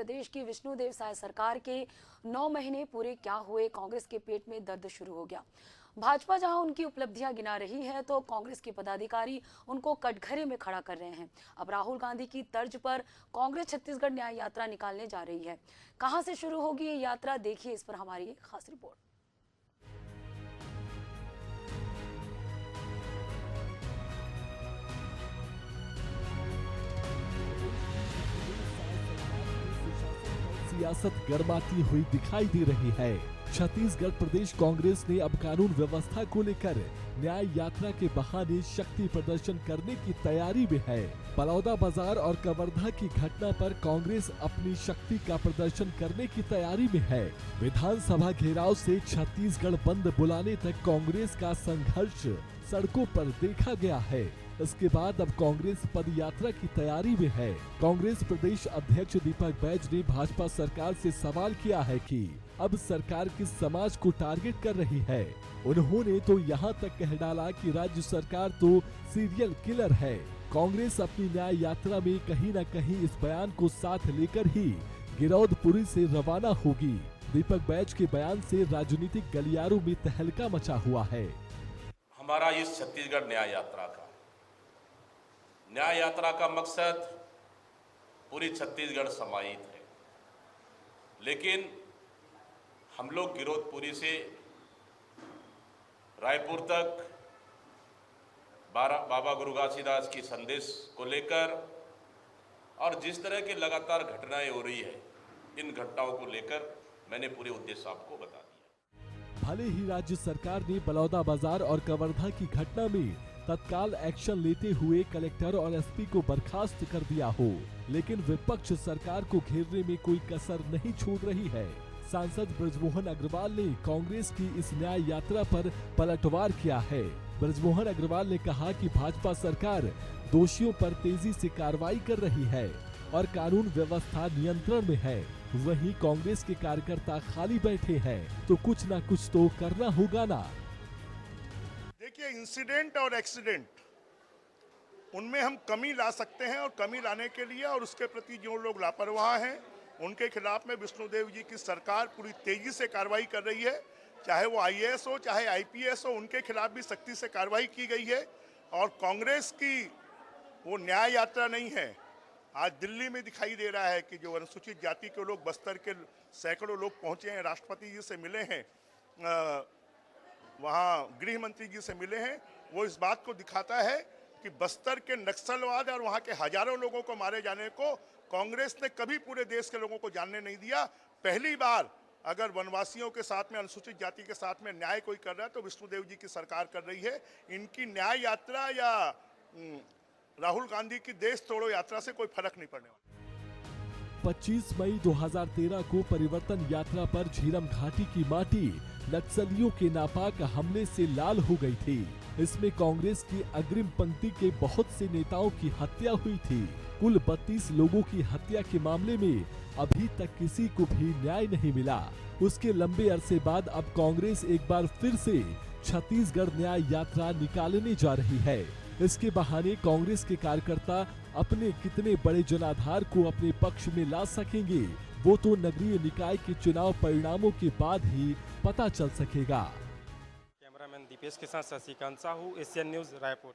प्रदेश की विष्णुदेव साय सरकार के 9 महीने पूरे क्या हुए, कांग्रेस के पेट में दर्द शुरू हो गया। भाजपा जहां उनकी उपलब्धियां गिना रही है तो कांग्रेस के पदाधिकारी उनको कटघरे में खड़ा कर रहे हैं। अब राहुल गांधी की तर्ज पर कांग्रेस छत्तीसगढ़ न्याय यात्रा निकालने जा रही है। कहां से शुरू होगी ये यात्रा, देखिए इस पर हमारी एक खास रिपोर्ट। सियासत गरमाती हुई दिखाई दे रही है। छत्तीसगढ़ प्रदेश कांग्रेस ने अब कानून व्यवस्था को लेकर न्याय यात्रा के बहाने शक्ति प्रदर्शन करने की तैयारी में है। बलौदाबाजार और कवर्धा की घटना पर कांग्रेस अपनी शक्ति का प्रदर्शन करने की तैयारी में है। विधानसभा घेराव से छत्तीसगढ़ बंद बुलाने तक कांग्रेस का संघर्ष सड़कों पर देखा गया है। इसके बाद अब कांग्रेस पद यात्रा की तैयारी में है। कांग्रेस प्रदेश अध्यक्ष दीपक बैज ने भाजपा सरकार से सवाल किया है कि अब सरकार किस समाज को टारगेट कर रही है। उन्होंने तो यहां तक कह डाला कि राज्य सरकार तो सीरियल किलर है। कांग्रेस अपनी न्याय यात्रा में कहीं न कहीं इस बयान को साथ लेकर ही गिरौदपुरी से रवाना होगी। दीपक बैज के बयान से राजनीतिक गलियारों में तहलका मचा हुआ है। हमारा इस छत्तीसगढ़ न्याय यात्रा का मकसद पूरी छत्तीसगढ़ समाहित है, लेकिन हम लोग गिरौदपुरी से रायपुर तक बाबा गुरु घासीदास की संदेश को लेकर और जिस तरह की लगातार घटनाएं हो रही है, इन घटनाओं को लेकर मैंने पूरे उद्देश्य आपको बता दिया। भले ही राज्य सरकार ने बलौदाबाजार और कवर्धा की घटना में तत्काल एक्शन लेते हुए कलेक्टर और एसपी को बर्खास्त कर दिया हो, लेकिन विपक्ष सरकार को घेरने में कोई कसर नहीं छोड़ रही है। सांसद बृजमोहन अग्रवाल ने कांग्रेस की इस न्याय यात्रा पर पलटवार किया है। बृजमोहन अग्रवाल ने कहा कि भाजपा सरकार दोषियों पर तेजी से कार्रवाई कर रही है और कानून व्यवस्था नियंत्रण में है। वहीं कांग्रेस के कार्यकर्ता खाली बैठे हैं, तो कुछ ना कुछ तो करना होगा ना। देखिए, इंसिडेंट और एक्सीडेंट उनमें हम कमी ला सकते हैं और कमी लाने के लिए और उसके प्रति जो लोग लापरवाह हैं उनके खिलाफ में विष्णुदेव जी की सरकार पूरी तेजी से कार्रवाई कर रही है। चाहे वो आईएएस हो चाहे आईपीएस हो, उनके खिलाफ भी सख्ती से कार्रवाई की गई है। और कांग्रेस की वो न्याय यात्रा नहीं है। आज दिल्ली में दिखाई दे रहा है कि जो अनुसूचित जाति के लोग, बस्तर के सैकड़ों लोग पहुंचे हैं, राष्ट्रपति जी से मिले हैं, वहाँ गृह मंत्री जी से मिले हैं, वो इस बात को दिखाता है कि बस्तर के नक्सलवाद और वहाँ के हजारों लोगों को मारे जाने को कांग्रेस ने कभी पूरे देश के लोगों को जानने नहीं दिया। पहली बार अगर वनवासियों के साथ में, अनुसूचित जाति के साथ में न्याय कोई कर रहा है तो विष्णुदेव जी की सरकार कर रही है। इनकी न्याय यात्रा या राहुल गांधी की देश तोड़ो यात्रा से कोई फर्क नहीं पड़ने वाला। 25 मई 2013 को परिवर्तन यात्रा पर झीरम घाटी की माटी नक्सलियों के नापाक हमले से लाल हो गई थी। इसमें कांग्रेस की अग्रिम पंक्ति के बहुत से नेताओं की हत्या हुई थी। कुल 32 लोगों की हत्या के मामले में अभी तक किसी को भी न्याय नहीं मिला। उसके लंबे अरसे बाद अब कांग्रेस एक बार फिर से छत्तीसगढ़ न्याय यात्रा निकालने जा रही है। इसके बहाने कांग्रेस के कार्यकर्ता अपने कितने बड़े जनाधार को अपने पक्ष में ला सकेंगे, वो तो नगरीय निकाय के चुनाव परिणामों के बाद ही पता चल सकेगा। कैमरामैन दीपेश के साथ शशिकांत साहू, एशियन न्यूज, रायपुर।